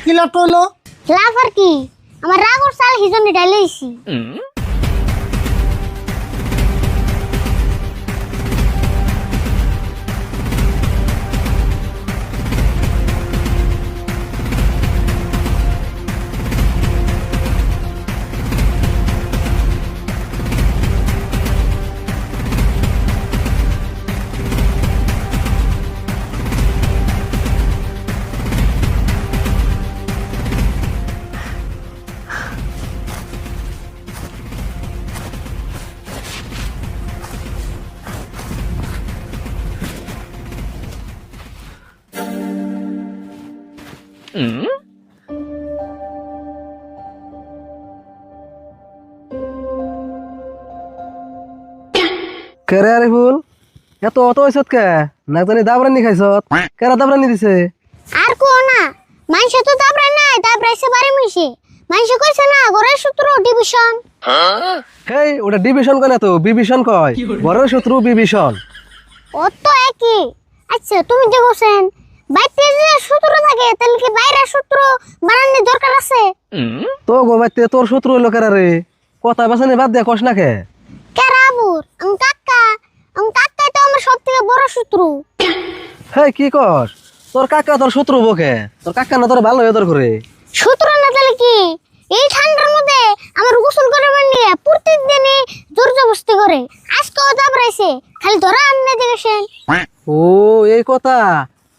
কি লাভ হইলো? লাভ আর কি, আমার রাগর চাল হিজনে ডাইলেছি। কেরে আরিফুল এত অত হইছত কে না জানি দাবরানি খাইছত কেরা দাবরানি দিছে আর কো না, মানুষ তো দাবরাই নাই, দাবরাইছে বাড়ি মিশে। মানুষ কইছে না ঘরের সূত্র ডিভিশন। হেই ওটা ডিভিশন কয় না তো বিভীষণ কয় বড় শত্রু বিভীষণ। ও তো একই। আচ্ছা তুমি যে বলছেন বাইতে যে সূত্র থাকে তাহলে কি বাইরের সূত্র বানানোর দরকার আছে? তো গোবাইতে তোর শত্রু হইলো কেরা রে? কথা বাসানি বাদ দিয়া কস না কে? কেরাবুর আম কাকাই তো আমার সবথেকে বড় শত্রু। হেই কি কস? তোর কাকা তোর শত্রু বকে? তোর কাকা না তোর ভালো হয়ে করে? শত্রু না তাহলে কি? এই ঠান্ডার মধ্যে আমার গোসল করাবার নিয়ে প্রত্যেকদিনই জোর জবরদস্তি করে। আজকেও দাবরাইছে, খালি ধরা আননে দেখেছেন। ও এই কথা।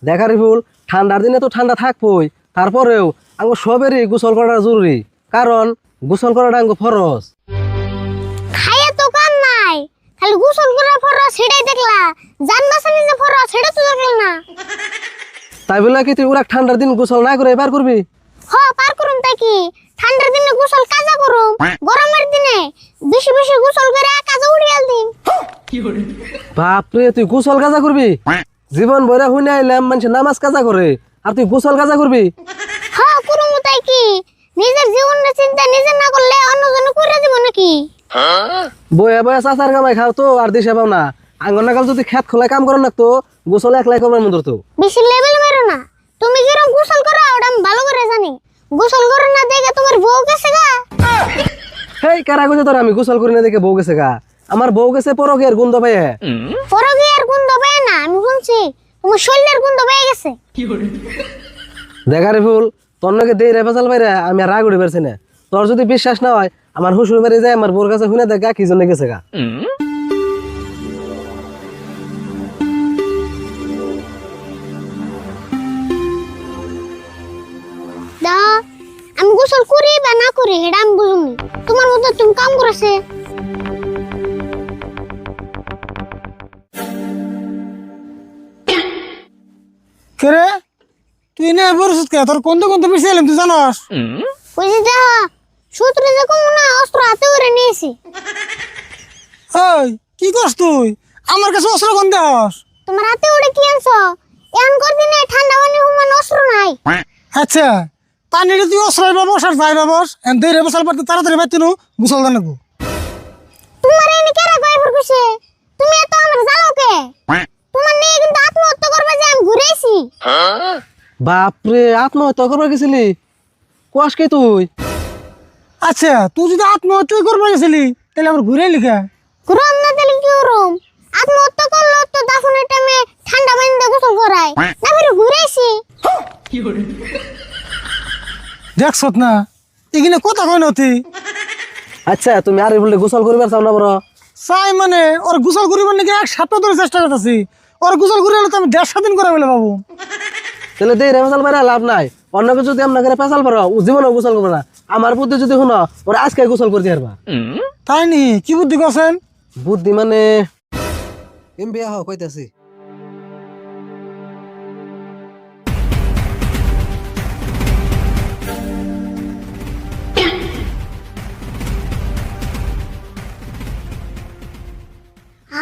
দেখ আরিফুল ঠান্ডার দিনে তো ঠান্ডা থাকবই, তারপরেও আঙ্গ সবেরই গোসল করাটা জরুরি, কারণ গোসল করাটা আঙ্গ ফরজ। খাইয়ে তো কাম নাই, খালি গোসল করার পর সেটাই দেখলা, জান বাঁচানি যে পর সেটা তো দেখল না। তাই বলে কি তুই ওরা ঠান্ডার দিন গোসল না করে এবার করবি? হ পার করুম তাই কি, ঠান্ডার দিনে গোসল কাজা করুম, গরমের দিনে বেশি বেশি গোসল করে কাজা উড়িয়াল দিন। বাপরে তুই গোসল কাজা করবি? জীবন বইরা হুইনা আইলাম মানুষ নামাজ কাজা করে, আর তুই গোসল কাজা করবি? হ করুম তাই কি, নিজের জীবনের চিন্তা নিজে না করলে অন্যজনে করে দিব নাকি? বইয়া বইয়া চাচার কামাই খাও তো আর দিশে পাও না। আঙ্গন নাগাল যদি খেত খোলায় কাম করেন না তো গোসল একলাই করবার মন্দির তো। বেশি লেভেল মেরো না, তুমি কিরম গোসল করো ওটা আমি ভালো করে জানি। গোসল করো না দেখে তোমার বউ গেছে গা। হেই কারা কইছে তোর আমি গোসল করি না দেখে বউ গেছে গা? আমার বউ গেছে পরকের গন্ধ পাইয়ে। পরগে আর গন্ধ পায় না, আমি শুনছি তোমার শরীরের গন্ধ পেয়ে গেছে। দেখা রে ফুল তোর নাকি দেই রেফাসাল বাইরে আমি আর রাগ উঠে পারছি না। তোর যদি বিশ্বাস না হয় আমার হুসুর বাড়ি যায় আমার বোর কাছে শুনে দেখ গা কি জন্য গেছে গা। দা আমি গোসল করি বা না করি এটা আমি বুঝুনি, তোমার মতো তুমি কাম করেছে। কেরে তুই না বলছিস কে? তোর কোন কোন বেশি এলাম তুই জানাস? ওই যে যা সূত্রে যে কম না অস্ত্র হাতে করে নিয়েছি। ওই কি করছ তুই? আমার কাছে অস্ত্র কোন দেহস? তোমার হাতে উড়ে কি আনছো? এমন কর দিনে ঠান্ডা পানি হুমান অস্ত্র নাই। আচ্ছা পানিটা তুই অস্ত্র বাবস আর যাই বাবস এন দেই রে বসাল পারতে তাড়াতাড়ি বাইতে নু গোসল দান লাগবো। তোমার এনে কেরা গায়ে ফুরকুছে? তুমি এত আমার জ্বালাও কে? তোমার নিয়ে কিন্তু আত্মহত্যা করবে যে আমি ঘুরেছি। বাপরে আত্মহত্যা করবার গেছিলি? কোয়াস কি তুই? আচ্ছা তুই যদি আত্মহত্যা করবা গেছিলি তাহলে আমার ঘুরে লিখা। ঘুরম না তাহলে কি করুম? আত্মহত্যা করলো তো দাফনের টাইমে ঠান্ডা পানি দিয়ে গোসল করায় না, ফিরে ঘুরেছি। দেখছত না এখানে কথা কয় নথি। আচ্ছা তুমি আর বললে গোসল করিবার চাও না বড়? চাই মানে ওর গোসল করিবার নাকি 1 সপ্তাহ ধরে চেষ্টা করতেছি। ওর গোসল করে হলে তো আমি 1.5 দিন করে বলে বাবু। তাহলে দেই রেফাসাল বাইরে লাভ নাই। অন্যকে যদি আমরা করে পেশাল পারো ও জীবনে গোসল করবে না। আমার বুদ্ধি যদি শুনো ওরা আজকে গোসল করতে পারবা। তাই নি কি বুদ্ধি করছেন? বুদ্ধি মানে বিয়া হোক কইতাছি।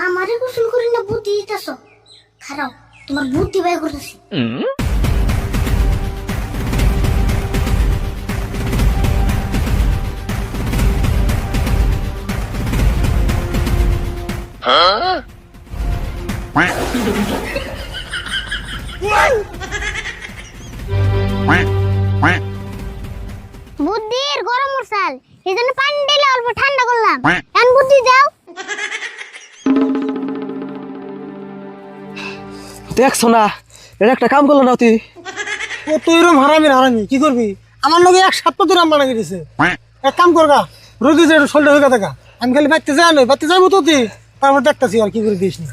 আমারে গোসল করি না বুদ্ধি দিতেছো? খারাপ, তোমার বুদ্ধি বাই করতেছি। বুদ্ধির গরম মশাল এই জন্য পানি ঢেলে অল্প ঠান্ডা করলাম এখন বুদ্ধি যাও। দেখছো না, এটা একটা কাম করলো না তুই। ও তুই এরম হারামি কি করবি? আমার লগে এক সপ্তাহ ধরে আম্মা লাগিয়ে দিছে। এক কাম করগা, রোগী যে শরীরটা হয়ে দেখা আমি খালি বাড়তে যাই নই, বাড়তে যাবো তো তুই, তারপর দেখতেছি আর কি করে দিস না।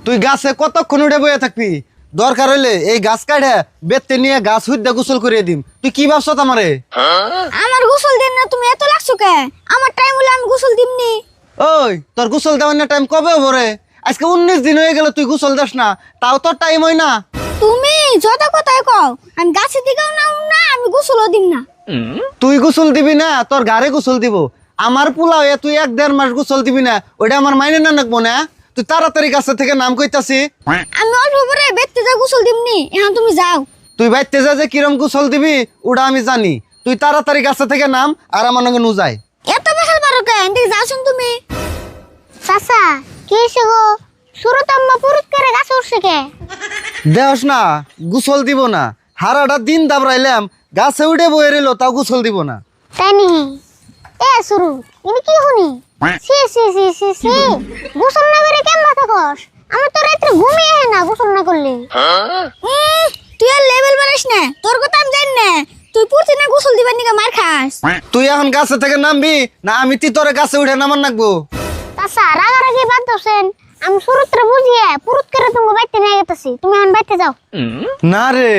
তুই গাছে কতক্ষণ উঠে বয়ে থাকবি? দরকার হইলে এই গাছ কাটে বেতে নিয়ে গাছ হুইদ্দা গোসল করিয়ে দিম। তুই কি ভাবছ আমারে? আমার গোসল দেন না, তুমি এত লাগছো কে? আমার টাইম হলে আমি গোসল দিমনি। ওই তোর গোসল দেওয়ার না টাইম কবে ভরে? আজকে 19 দিন হয়ে গেল তুই গোসল দাস না, তাও তোর টাইম হয় না। তুমি যত কথাই কও, আমি গাছের দিকেও নাও না, আমি গোসলও দিম না। তুই গোসল দিবি না, তোর গাড়ে গোসল দিব। আমার পোলা হয়ে তুই 1-1.5 মাস গোসল দিবি না, ওইটা আমার মাইনে না নাকবো না? তুই তাড়াতাড়ি গাছের থেকে নাম কইতাছি। আমি অল্প পরে বেতে যা গোসল দিমনি, এখন তুমি যাও। তুই বাইতে যা যে কিরম গোসল দিবি ওটা আমি জানি। তুই তাড়াতাড়ি গাছের থেকে নাম আর আমার নাকি নু যায়। এত বেশাল পারো কে? এদিকে যাওছুন তুমি। চাচা কি হইছে গো? শুরু তো আম্মা পুরুত করে গাছে উঠছে কে? দেহস না, গোসল দিব না। হারাটা দিন দাবরাইলাম, গাছে উঠে বয়ে রইল, তাও গোসল দিব না। তাই নি? এ শুরু ইনি কি শুনি? সি সি সি সি সি গোসল না করে কেন মাথা কস? আমার তো রাত্রে ঘুমিয়ে হয় না গোসল না করলে। তুই আর লেভেল বাড়াইস না, তোর কথা আমি জানি না। তুই পুরতি না গোসল দিবার নিকা মার খাস। তুই এখন গাছে থেকে নামবি না আমি তি তোরে গাছে উঠে নামান নাকবো? চাচা রাগারাগি বাদ দছেন, আমি শুরুতে বুঝিয়ে পুরুত করে তুমি বাইতে নিয়ে গেতেছি, তুমি এখন বাইতে যাও। না রে,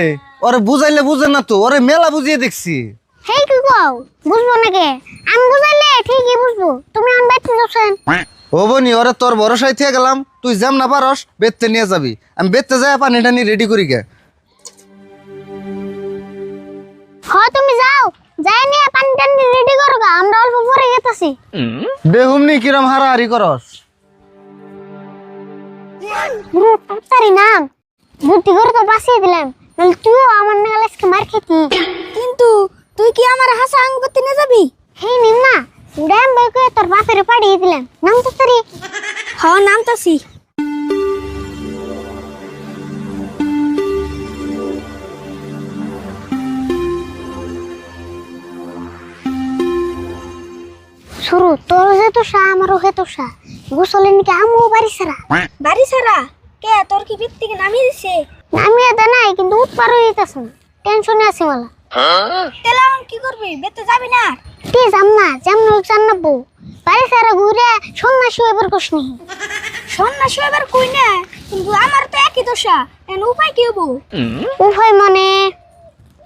ওরে বুঝাইলে বুঝে না তো, ওরে মেলা বুঝিয়ে দেখছি। হেই কি কও? বুঝবো নাকি? আমি বুঝাইলে ঠিকই বুঝবো, তুমি এখন বাইতে যাচ্ছেন। ও বনি, ওরে তোর ভরসায় থেকে গেলাম, তুই যেম না পারস বেতে নিয়ে যাবি। আমি বেতে যাই পানি টানি রেডি করি গে। হ্যাঁ তুমি যাও, যাই নিয়ে পানি টানি রেডি করো গা, আমরা অল্প পরে গেতেছি। বেহুমনি কিরম হারাহারি করস? পুরো তাড়াতাড়ি নাম, বুদ্ধি করে তো বাঁচিয়ে দিলাম, নাহলে তুইও আমার নাগাল আজকে মার খেতি। কিন্তু তুই কি আমার হাসা আঙ্গুবতি নিয়ে যাবি? হেই নিন না, ড্যাম বই করে তোর বাপের পাঠিয়ে দিলাম। নাম তো তারি। হ্যাঁ নামতাছি। শুরু তোর যে তো সা আমারও হে তো সা, গোসলের নিকে আমও বাড়ি সারা। বাড়ি সারা কে? তোর কি বৃত্তি থেকে নামিয়ে দিছে? নামিয়ে দে নাই, কিন্তু উৎপার হয়ে যেতেছ না, টেনশনে আছি মালা। তেলা কি করবি? বেতে যাবি না? তুই যাম না, যেমন জানাবো বাড়ি সারা ঘুরে সন্ন্যাসী হইবার কসনি। সন্ন্যাসী হইবার কই না, কিন্তু আমার তো একই দশা, এন উপায় কি হবো? উপায় মানে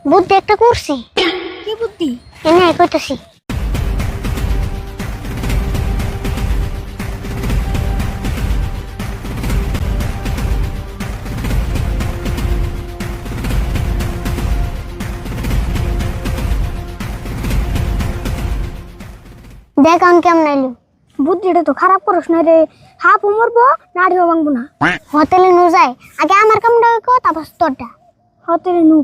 বুদ্ধি একটা করছি। কি বুদ্ধি? এনে কইতাছি। দেখ আমি কেমন আইলো। বুদ্ধিটা তো খারাপ করিস না রে, হাফ মরবো নাড়িও ভাঙবো না। হোটেলে নু যাই, আগে আমার কামটা কো, তারপর তোরটা। হোটেলে নু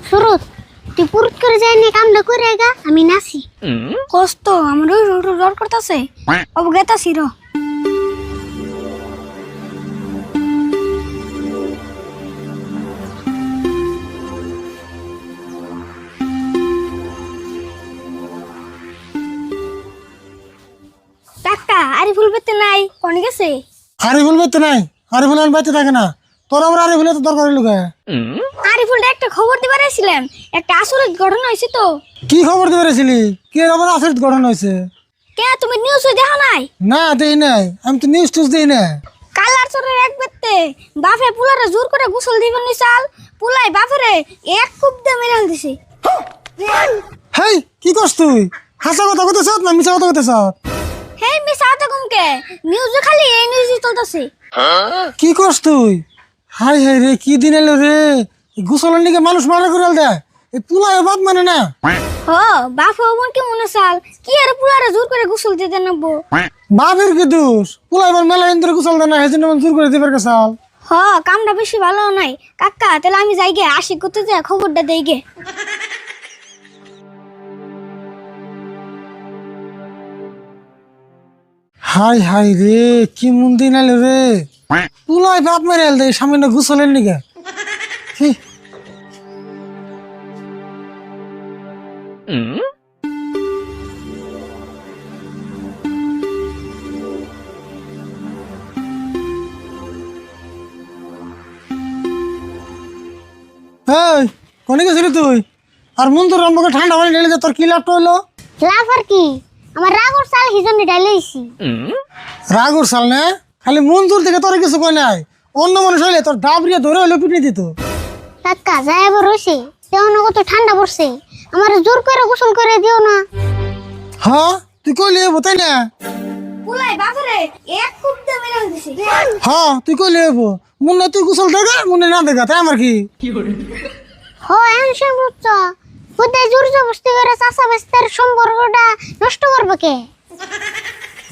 শুরুত তুই পুরুত করে যাই নি কামটা করে গা, আমি নাসি। কষ্ট আমারও ডর করতেছে, অবগেতাছি র। টাকা আরিফুল বেতে নাই, কোন গেছে? আরিফুল বেতে নাই, আরিফুল আর বেঁচে থাকে না। তোর আমার আরিফুলে তো দরকার হইল গে। আরিফুলটা একটা খবর দিবার আইছিলাম, একটা আসরিত ঘটনা হয়েছে তো। কি খবর দিতে পেরেছিলি? কি আবার আচরিত ঘটনা হয়েছে? কে তুমি নিউজ দেখো নাই? না দেই নাই, আমি তো নিউজ টুজ দেই না। কালার চোরের এক বেতে বাপে পুলারে জোর করে গোসল দিবেন নি চাল, পুলাই বাপরে এক কুপ দিয়ে মেরে দিছে। হেই কি করছ তুই? হাসা কথা কইতেছ না মিছা কথা কইতেছ? হেই মিছা কথা কমকে, নিউজে খালি এই নিউজই চলতেছে। কি করছ তুই? হাই হাই রে, কি দিন এলো রে! এই গোসলের নিকে মানুষ মারা করে দেয়, এই পুলায় বাদ মানে না। হ বাপ মন কি মনে চাল কি আর পুলারে জোর করে গোসল দিতে নাবো? বাপের কি দোষ? পুলাই এবার মেলা দিন ধরে গোসল দেয় না, সেই জন্য জোর করে দিবার কাছাল। হ কামটা বেশি ভালো নাই কাকা, তাহলে আমি যাই গে, আশিক করতে যে খবরটা দেই গে। হাই হাই রে, কি মন দিন এলো রে! পুলাই বাপ মেরে দেয় সামনে গোসলের নিকে। হি। এই কোনে গেছিলি তুই? আর মন তোর আমাকে ঠান্ডা পানি ঢেলে দে, তোর কি লাভটা হলো? লাভ আর কি, আমার রাগর চাল হিজনে ডাইলেইছি। রাগ উঠছাল না? খালি মঞ্জুর থেকে তোর কিছু কয় নাই, অন্য মানুষ হইলে তোর ডাবরিয়া ধরে হইলে পিটিয়ে দিত। কাকা যাই আবার রইছে, তেমন কত ঠান্ডা পড়ছে, আমার জোর করে গোসল করে দিও না। হ্যাঁ তুই কইলি হবো তাই না? পুলাই বাপরে এক কুপ দিয়ে মেরে দিছে। হ্যাঁ তুই কইলি হবো, মনে তুই গোসল দেখা মনে না দেখা, তাই আমার কি? হয় আনছেন বুঝছ, কোথায় জোর জবস্তি করে চাষা বাস্তার সম্পর্কটা নষ্ট করবে কে?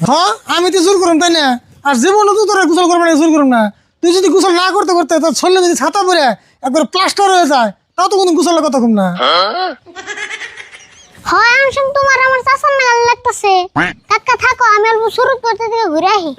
হ্যাঁ আমি তো জোর করুম তাই না? আর জীবনে তো তোরা গোসল করবে না, জোর করুম না। তুই যদি গোসল না করতে করতে তোর শরীরে যদি ছাতা পরে একবার প্লাস্টার হয়ে যায়, তাও তো কোনো গোসলের কথা কম না। হয় আনছেন তোমার আমার চাষার নাগাল লাগতেছে। কাকা থাকো, আমি অল্প শুরু করতে থেকে ঘুরে আহি।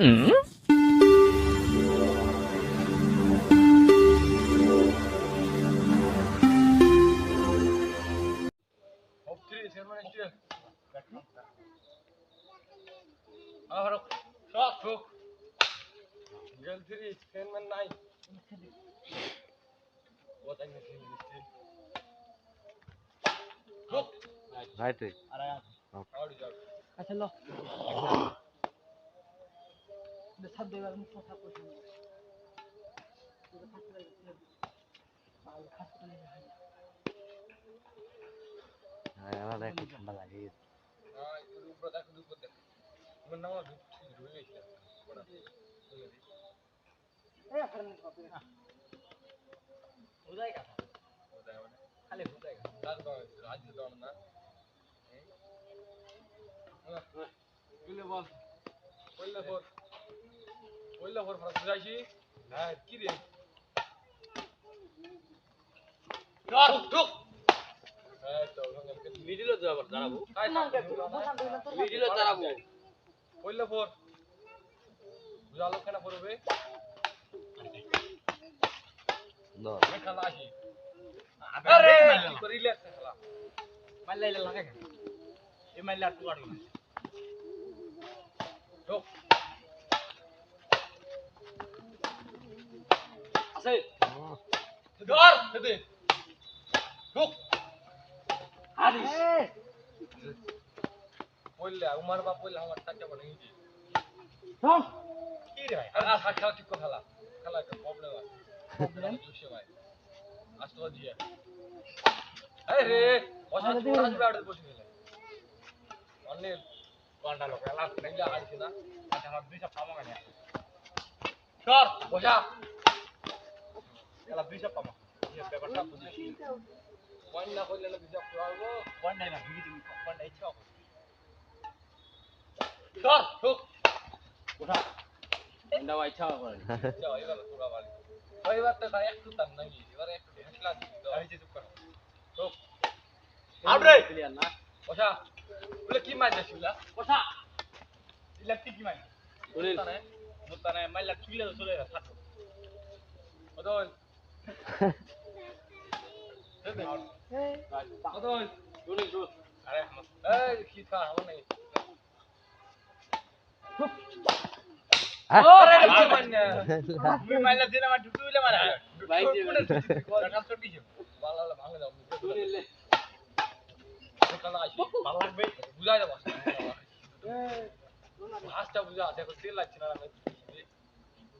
ভাসটা বুঝা আছে এখন তেল লাগছে না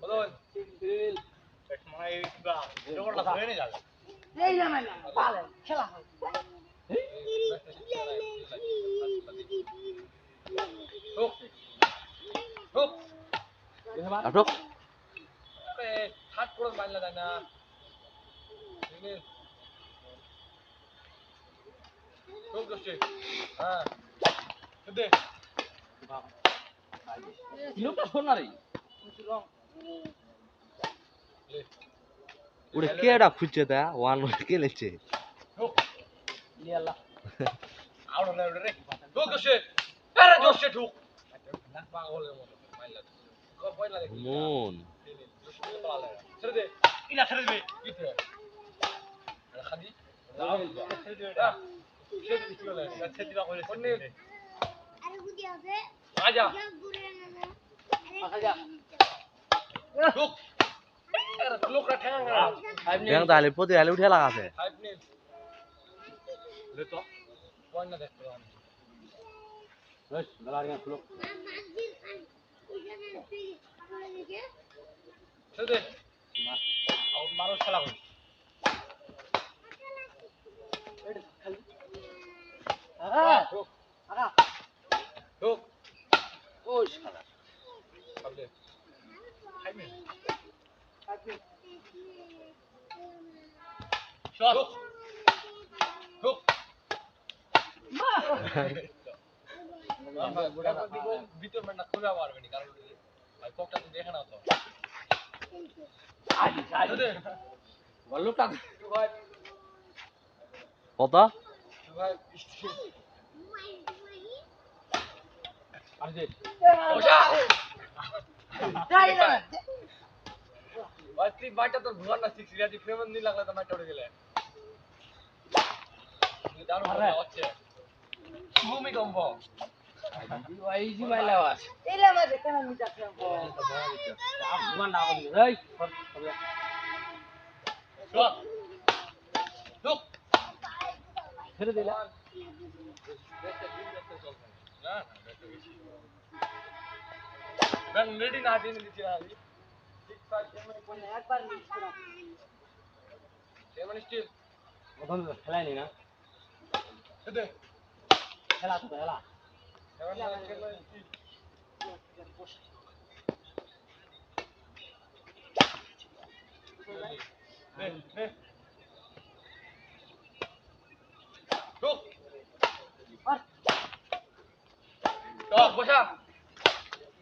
বলুন তেল মানে এই বা জোরটা ধরে নিয়ে যাবে এই না না ভালো খেলা হয় হুক হুক আটক আরে হাত পুরো মারলা যায় না হুক দোস্ত হ্যাঁ দে লোকটা শোন না রে ওরে কেডা খুঁজছে তা ওয়ান কে লেছে হুক ইয়ালা আউট না রে হুক দোস্ত আরে দোস্ত হুক না পাগলের মতো মারলা কো পয়লা দেখি মন ছেড়ে দে ইলা ছেড়ে দে কিতে খাদি ছেড়ে দে এটা ছেড়ে দিতে বলে ছেড়ে দিবা কইলে কোন আরে বুঝি আছে আজা ঘুরে না আচ্ছা হুক আরে লোকরা ঠ্যাং ব্যাং তাহলে প্রতি আলে উঠে লাগাছে 5 মিনিট লে তো পয়েন্ট না দেখতে আমি বেশ গলারিয়া খুলো মাগজির খান ওইখানে তুই পড়ে গেছে ছেড়ে দে আউট মারো খেলা কই হ্যাঁ হুক আগা হুক ওই শালা সামনে 5 মিনিট শট হুক ভিতর ম্যানটা খুলে পারবে না কারণ ভাই কোকটা তো দেখে না তো আই আই লোকটা ভাই কত ভাই আরে ওশা যাই না ভাই তুই বাইটা তোর ভুয়ার না শিখছি রাজি ফ্রেমন নি লাগলে তো মাইটা উড়ে গেলে দারুণ মজা হচ্ছে ভূমিকম্প এই জি মাইলা বাস এলা মাঝে কেন মিটা খেলবো ভগবান না বলি এই শট হুক ছেড়ে দিলা না ব্যান রেডি না দিন দিছি না আমি 6 একবার মিস করা 7 স্টিল প্রথম খেলাইনি না দে খেলা তো খেলা 7 স্টিল নে নে হুক টপ বসা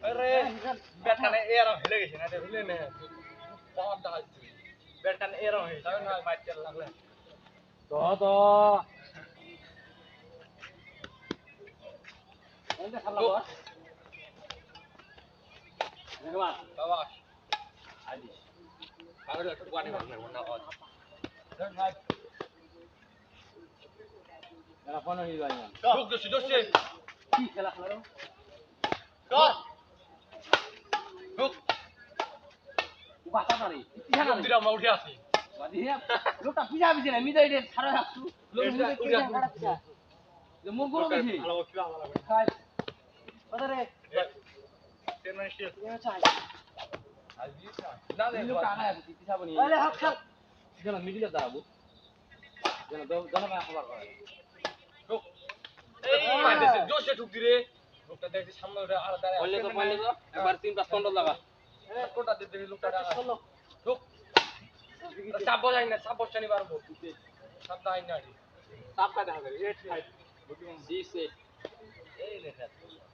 আরে ব্যাটখানে এরম হেলে গেছে না হেলে নে পাওয়ার দাঁড়াচ্ছে ব্যাটখানে এরম হয়েছে তবে না মাইট চাল লাগলে তো তো এন্ড খেলা বস ভগবান বাবা আদি আরে একটু পানি মারলে না হয় এরা কোন হই যায় না হুক দোষে দোষে কি খেলা খেলো শট হুক বাতা পারি ইতিহাস না দিরা মাউঠে আসি বাদিয়া লোকটা পিজা পিজা না মিদাই দে ছাড়া আসু লোক এটা মিদাই উড়া পিজা পিজা যে মুখ গরম বেশি ভালো কিবা ভালো খাই ওদারে 10 স্টিল এ চাই আজ দিস না না লোকটা আনা আছে পিজা বনি আরে হাত খাল যেন মিডিলে দাঁড়াবো যেন জনগণ খবর করে হুক এই মাইতেছে জোশে ঠুক দিরে লোকটা দেখছি সামনে ওটা আর দাঁড়ায় বললে তো একবার 3 5 কন্ট্রোল লাগা কোটা দিতে লোকটা চলো হুক চাপ বজাই না চাপ বসানি পারবো চাপ দাই না সাপটা দেখা করে 8 ফাইট দিছে এই লেখা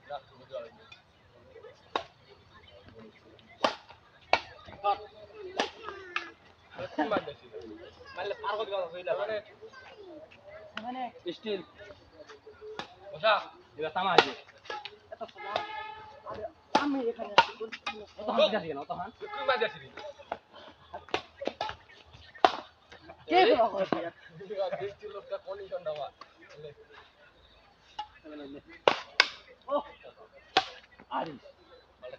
না বুঝতে পারবি মারতেছি মারলে পার করে দিবা হইলা মানে স্টিল বসা এবার তামা আছে এত সময় আরে আমি এখানে আছি কত হাত দিছি কেন তো হাত তুই মারতেছি কে করো দেখছি লোকটা কন্ডিশন দেওয়া ও আরে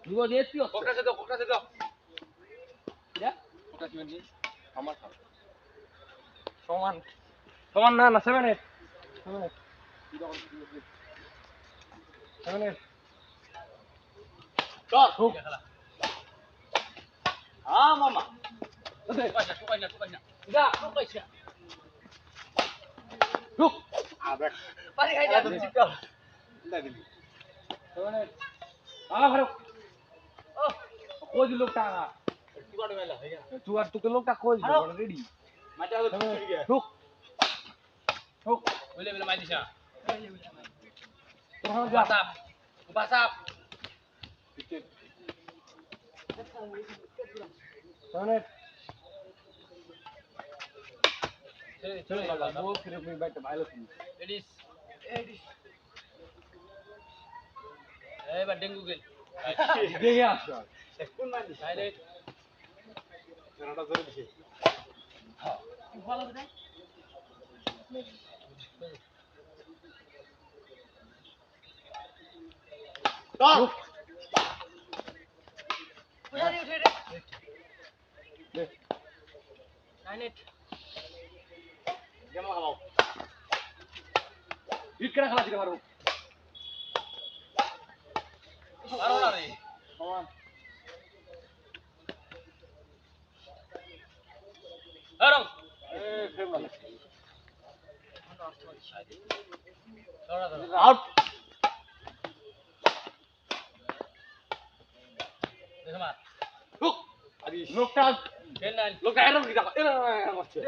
দুগো দেখছি কোকটা সে দাও যা কোকটা কি মানে আমার খাও সমান সমান না 7 8 7 8 চল হুক খেলা হ্যাঁ মামা টুকাই না যা টুকাইছা হুক আবার পানি খাই যা চিপ কর লাগলি তোনে ভালো ও কই দি লোকটা টুকাড় মেলা হই গেল তুই আর তোকে লোকটা কই দি রেডি মাটি আলো ঠিক গিয়া হুক হুক বলে বলে মাই দিছা তোর বাসাপ তোনে চলে বাবা বহুত ফিরে ফিরে বাইতে ভালো তুমি এডিস এই বা ডেঙ্গু গেল দেখে আসো কোন মানি ডাইরেক্ট রাটা ধরে দিছে হ্যাঁ ভালো দেয় চল উঠারি উঠে রে দে নাইনেট কেমন খাও হিট করে খেলা দিতে পারো পারো না রে সমান আরং ফেমলা আউট দেখো মার হুক আদি লোকটা কেন নাই লোকটা এরকম কি দেখো এরকম করছে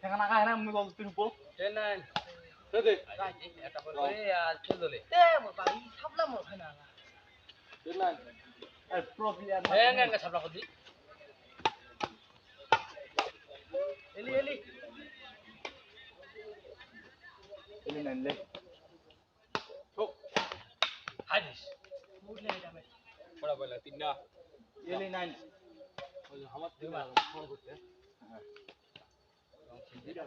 এখানে কাজ না আমি বল তুই উপর কেন নাই দে এটা বল করে আর খেল দলে এ বাবা এই ছাপলা মোর খায় না কেন নাই আর প্রো প্লেয়ার না এঙ্গা ছাপলা কদি এলি নাই লে হুক হাদিস মুডলে এটা মে বড় বড় তিনটা এলি নাই ওই আমার দিমা ফোন করতে হ্যাঁ দিলা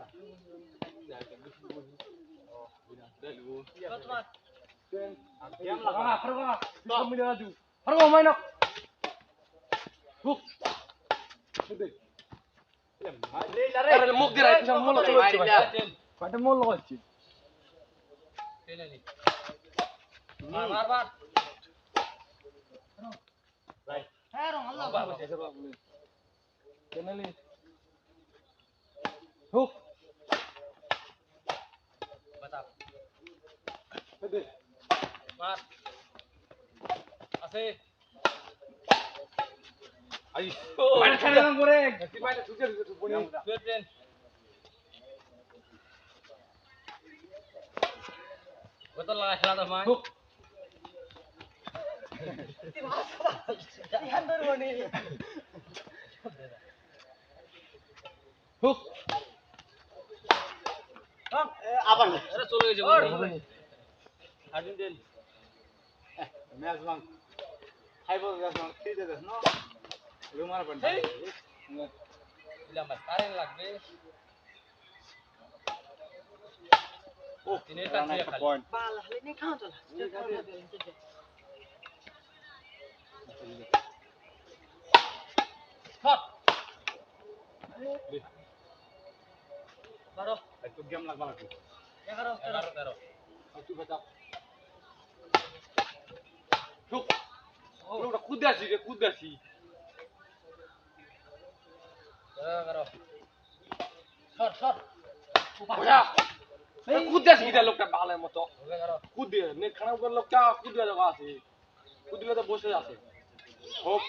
Game laga, fargo, kamila du. Fargo maino. Hook. Dede. Le lare. Are muk dirai kisam mol cholo cholo. Kata mol logacchi. Tenani. Bar. Right. Hey rong Allah. Tenali. Hook. Batap. Dede. Bar. Ase. Ai. Mana chale nang gore. Ti mana sujer poni. Sujer. Betul lah খেলা তো ভাই। Ti ভাষা। Ti হান্দর বনি। Hook. আবার আরে চলে গেছে আদিন দেন match বাং খাইবো ম্যাচ বাং ঠিক আছে না রুমার পড়ে ইলাম কারেন্ট লাগবে ও তিনের কাছে পয়েন্ট বাল হলে নি খাও চল শট বারো একটু গেম লাগবা লাগবে 11 13 তুই বাতা হুক ওটা কুদাছি রে কুদাছি 11 শট ওটা এই কুদাছি কিটা লোকটা ভালো মতো 11 কুদে নেট খারাপ করে লোকটা কুদে লাগা আছে কুদলে তো বসে আছে হোক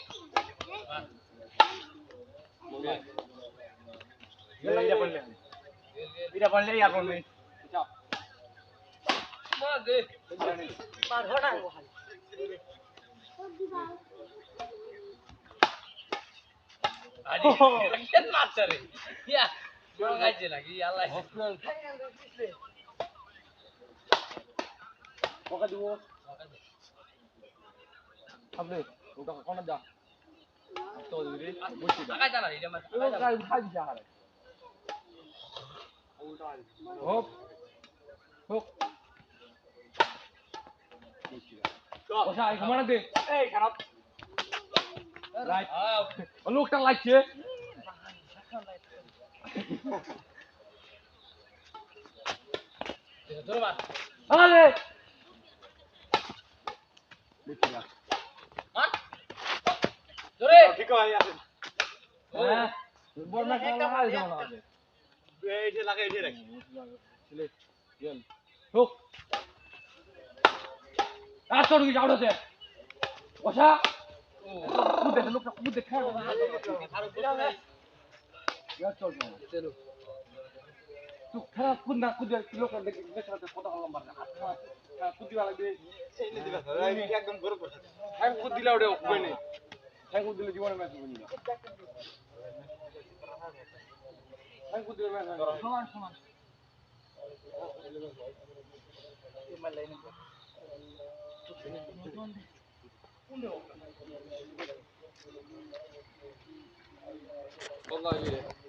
এটা বললে আর বলবে যাও মাগে মার হটা খালি আদি কেন মারছে রে ইয়া বড় গাইছে নাকি আল্লাহ ওকা দিব আপনি ওটা কোন যা তো দিদি বুঝছি টাকা জানা রে আমার টাকা উঠাই দিছে আরে হোক ওসা এই ঘুমানা দে এই খারাপ রাইট লোকটা লাগছে ধরে মার আরে জোরে ঠিক আছে আছে হ্যাঁ বল না খেলা হাল যাও না এই যে লাগাই দিয়ে রাখি চলে গেল হোক আর তোর কি যাওড়া দে বসা কুদে লোকটা কুদে খেলা আর চল চলো তুই খেলা কুদনা কুদে লোকটা দেখে বেচারা কথা বললাম না কুদি वाला দে এই নে দিবা একদম গরম বসে হ্যাঁ কুদ দিলা ওটা কই নেই হ্যাঁ কুদ দিলে জীবনে ম্যাচ হইনি হ্যাঁ কুদ দিলে ম্যাচ সমান সমান والله